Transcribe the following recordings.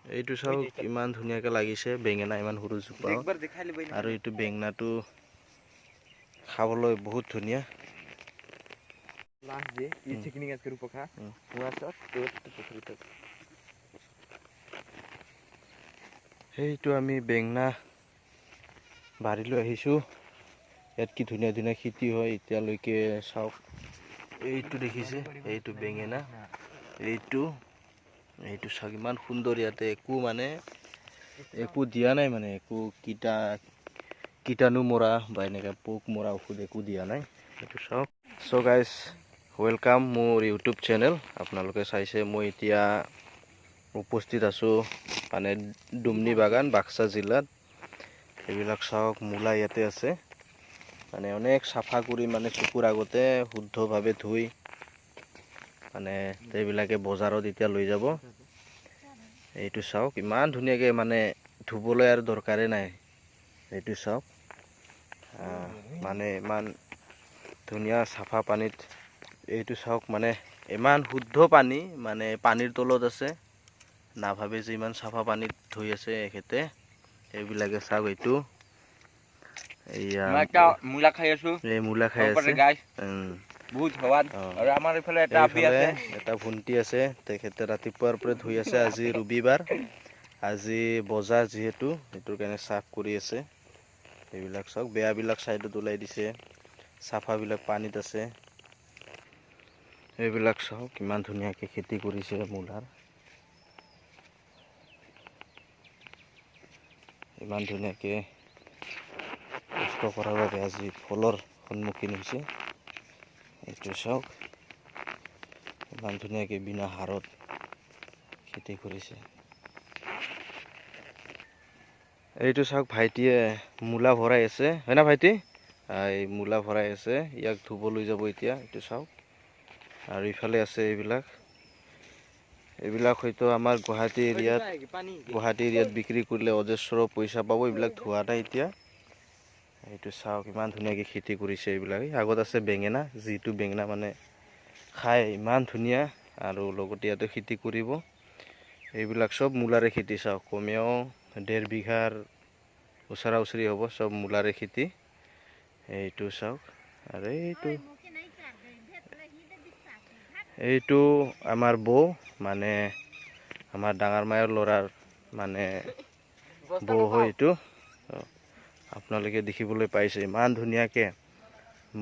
এইটো চাওক ইমান ধুনীয়াকৈ লাগিছে বেঙেনা ইমান সৰু জোপা আৰু এইটো বেঙেনাটো খাবলৈ বহুত ধুনীয়া সেইটো আমি বেঙেনা বাৰীলৈ আহিছোঁ ইয়াত কি ধুনীয়া ধুনীয়া খেতি হয় এতিয়ালৈকে চাওক এইটো দেখিছে এইটো বেঙেনা এইটো চাওক ইমান সুন্দৰ ইয়াতে একো দিয়া নাই মানে একো কীটাণু মৰা বা এনেকৈ পোক মৰা ঔষধ একো দিয়া নাই এইটো চাওক চ' গাইজ ৱেলকাম মোৰ ইউটিউব চেনেল আপোনালোকে চাইছে মই এতিয়া উপস্থিত আছোঁ মানে ডুমনি বাগান বাক্সা জিলাত এইবিলাক চাওক মূলা ইয়াতে আছে মানে অনেক চাফা কৰি মানে চকুৰ আগতে শুদ্ধভাৱে ধুই মানে এইবিলাকে বজাৰত এতিয়া লৈ যাব এইটো চাওক ইমান ধুনীয়াকৈ মানে ধুবলৈ আৰু দৰকাৰে নাই এইটো চাওক মানে ইমান ধুনীয়া চাফা পানীত এইটো চাওক মানে ইমান শুদ্ধ পানী মানে পানীৰ তলত আছে নাভাবে যে ইমান চাফা পানীত ধুই আছে এখেতে এইবিলাকে চাওক এইটো মূলা খাই আছো এই মূলা খাই আছে বহুত সোৱাদ আৰু আমাৰ ইফালে এটা ভণ্টি আছে তেখেতে ৰাতিপুৱাৰ পৰা ধুই আছে আজি ৰবিবাৰ আজি বজাৰ যিহেতু সেইটোৰ কাৰণে চাফ কৰি আছে এইবিলাক চাওক বেয়াবিলাক চাইডত ওলাই দিছে চাফাবিলাক পানীত আছে এইবিলাক চাওক কিমান ধুনীয়াকৈ খেতি কৰিছে মূলাৰ ইমান ধুনীয়াকৈ কষ্ট কৰাৰ বাবে আজি ফলৰ সন্মুখীন হৈছে এইটো চাওক ইমান ধুনীয়াকৈ বিনা সাৰত খেতি কৰিছে এইটো চাওক ভাইটিয়ে মূলা ভৰাই আছে হয় না ভাইটি এই মূলা ভৰাই আছে ইয়াক ধুব লৈ যাব এতিয়া এইটো চাওক আৰু ইফালে আছে এইবিলাক হয়তো আমাৰ গুৱাহাটী এৰিয়াত বিক্ৰী কৰিলে অজস্ৰ পইচা পাব এইবিলাক ধোৱা নাই এতিয়া এইটো চাওক ইমান ধুনীয়াকৈ খেতি কৰিছে এইবিলাক আগত আছে বেঙেনা যিটো বেঙেনা মানে খাই ইমান ধুনীয়া আৰু লগতে ইয়াতে খেতি কৰিব এইবিলাক চব মূলাৰে খেতি চাওক কমেও 1.5 বিঘাৰ ওচৰা ওচৰি হ'ব চব মূলাৰে খেতি এইটো চাওক আৰু এইটো আমাৰ বৌ মানে আমাৰ ডাঙৰ মায়ৰ ল'ৰাৰ মানে বৌ হয় এইটো আপোনালোকে দেখিবলৈ পাইছে ইমান ধুনীয়াকৈ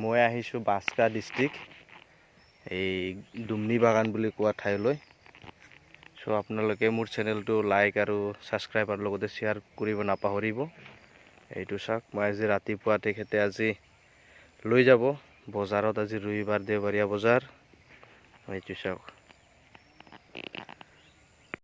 মই আহিছোঁ বাক্সা ডিষ্ট্ৰিক্ট এই ডুমনি বাগান বুলি কোৱা ঠাইলৈ চ' আপোনালোকে মোৰ চেনেলটো লাইক আৰু ছাবস্ক্ৰাইবাৰ লগতে শ্বেয়াৰ কৰিব নাপাহৰিব এইটো চাওক মই আজি ৰাতিপুৱা তেখেতে আজি লৈ যাব বজাৰত আজি ৰবিবাৰ দেওবাৰীয়া বজাৰ এইটো চাওক